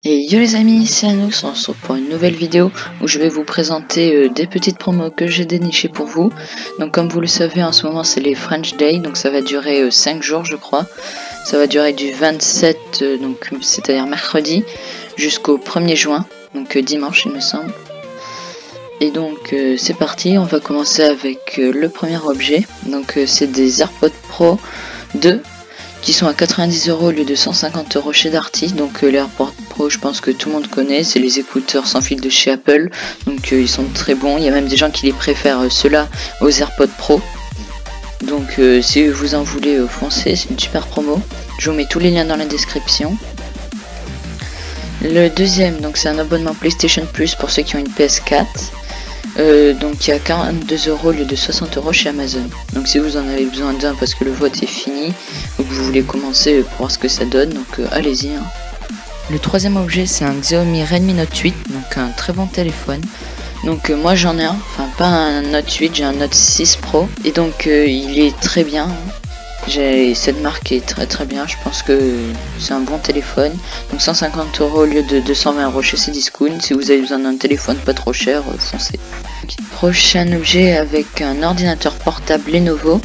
Et yo les amis, c'est Anox, on se retrouve pour une nouvelle vidéo où je vais vous présenter des petites promos que j'ai dénichées pour vous. Donc comme vous le savez, en ce moment c'est les French Day, donc ça va durer 5 jours je crois. Ça va durer du 27, donc c'est-à-dire mercredi, jusqu'au 1er juin, donc dimanche il me semble. Et donc c'est parti, on va commencer avec le premier objet. Donc c'est des AirPods Pro 2 qui sont à 90 € au lieu de 150 € chez Darty. Donc les AirPods Pro, je pense que tout le monde connaît, c'est les écouteurs sans fil de chez Apple. Donc ils sont très bons, il y a même des gens qui les préfèrent ceux-là aux AirPods Pro. Donc si vous en voulez, foncez, c'est une super promo. Je vous mets tous les liens dans la description. Le deuxième, donc c'est un abonnement PlayStation Plus pour ceux qui ont une PS4. Donc il y a 42 € au lieu de 60 € chez Amazon. Donc si vous en avez besoin d'un parce que le vote est fini ou que vous voulez commencer pour voir ce que ça donne, donc allez-y. Hein. Le troisième objet, c'est un Xiaomi Redmi Note 8, donc un très bon téléphone. Donc moi j'en ai un, enfin pas un Note 8, j'ai un Note 6 Pro et donc il est très bien. Cette marque est très bien, je pense que c'est un bon téléphone. Donc 150 € au lieu de 220 € chez Cdiscount. Si vous avez besoin d'un téléphone pas trop cher, foncez. Prochain objet avec un ordinateur portable Lenovo.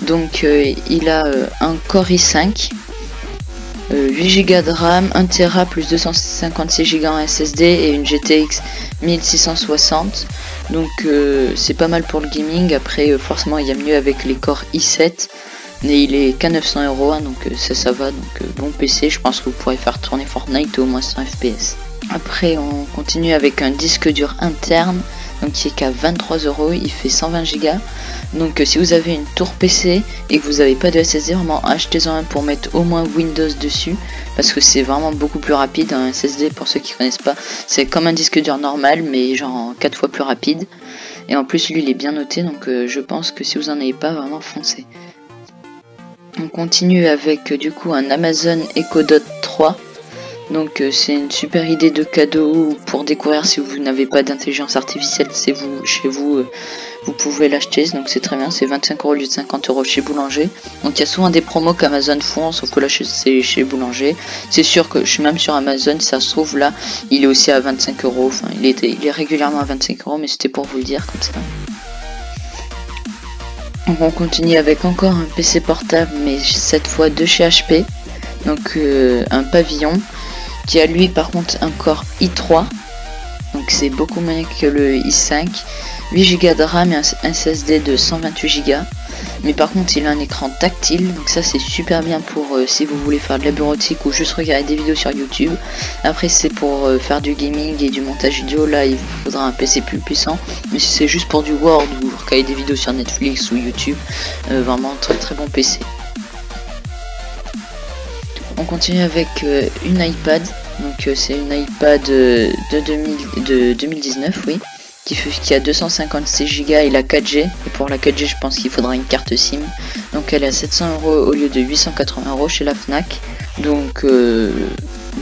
Donc il a un Core i5, 8 Go de RAM, 1 Tera plus 256 Go en SSD et une GTX 1660. Donc c'est pas mal pour le gaming. Après forcément il y a mieux avec les Core i7. Mais il est qu'à 900 €, hein, donc ça va, donc bon PC, je pense que vous pourrez faire tourner Fortnite au moins 100 FPS. Après on continue avec un disque dur interne, donc qui est qu'à 23 €, il fait 120 Go. Donc si vous avez une tour PC et que vous n'avez pas de SSD, vraiment achetez-en un pour mettre au moins Windows dessus, parce que c'est vraiment beaucoup plus rapide. Un SSD, pour ceux qui connaissent pas, c'est comme un disque dur normal, mais genre 4 fois plus rapide. Et en plus lui il est bien noté, donc je pense que si vous en avez pas, vraiment foncez. On continue avec du coup un Amazon Echo Dot 3. Donc c'est une super idée de cadeau pour découvrir si vous n'avez pas d'intelligence artificielle, c'est vous chez vous, vous pouvez l'acheter, donc c'est très bien, c'est 25 € au lieu de 50 € chez Boulanger. Donc il y a souvent des promos qu'Amazon font, sauf que là c'est chez Boulanger. C'est sûr que je suis même sur Amazon, ça se trouve là, il est aussi à 25 €, enfin il est régulièrement à 25 €, mais c'était pour vous le dire comme ça. Donc on continue avec encore un PC portable, mais cette fois de chez HP, donc un pavillon qui a lui par contre un Core i3, donc c'est beaucoup moins que le i5, 8 Go de RAM et un SSD de 128 Go, mais par contre il a un écran tactile, donc ça c'est super bien pour si vous voulez faire de la bureautique ou juste regarder des vidéos sur YouTube. Après c'est pour faire du gaming et du montage vidéo, là il vous faudra un PC plus puissant, mais si c'est juste pour du Word ou regarder des vidéos sur Netflix ou YouTube, vraiment très bon PC. On continue avec une iPad, donc c'est une iPad de 2019, oui, qui a 256 Go et la 4G, et pour la 4G je pense qu'il faudra une carte SIM. Donc elle est à 700 € au lieu de 880 € chez la Fnac. Donc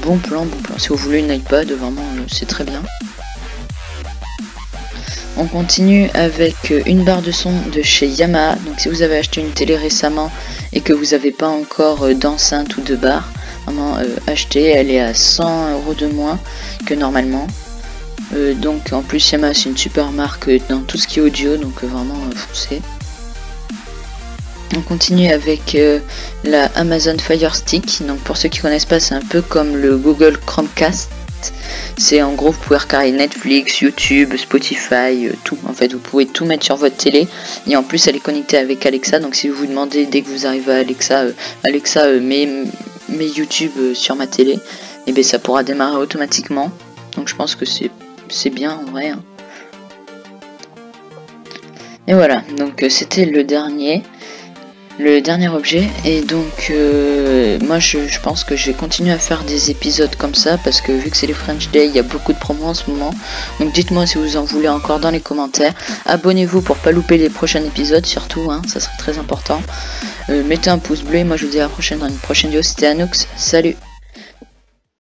bon plan, si vous voulez une iPad, vraiment c'est très bien. On continue avec une barre de son de chez Yamaha. Donc si vous avez acheté une télé récemment et que vous n'avez pas encore d'enceinte ou de barre, vraiment achetez, elle est à 100 € de moins que normalement. Donc en plus Yamaha c'est une super marque dans tout ce qui est audio, donc vraiment foncez. On continue avec la Amazon Fire Stick. Donc pour ceux qui connaissent pas, c'est un peu comme le Google Chromecast. C'est en gros vous pouvez regarder Netflix, YouTube, Spotify, tout. En fait vous pouvez tout mettre sur votre télé et en plus elle est connectée avec Alexa. Donc si vous vous demandez dès que vous arrivez à Alexa mets YouTube sur ma télé, et bien ça pourra démarrer automatiquement. Donc je pense que c'est bien en vrai. Hein. Et voilà, donc c'était le dernier objet, et donc moi je pense que je vais continuer à faire des épisodes comme ça parce que vu que c'est les French Day, il y a beaucoup de promos en ce moment. Donc dites-moi si vous en voulez encore dans les commentaires. Abonnez-vous pour pas louper les prochains épisodes surtout, hein, ça serait très important. Mettez un pouce bleu et moi je vous dis à la prochaine dans une prochaine vidéo. C'était Anox, salut.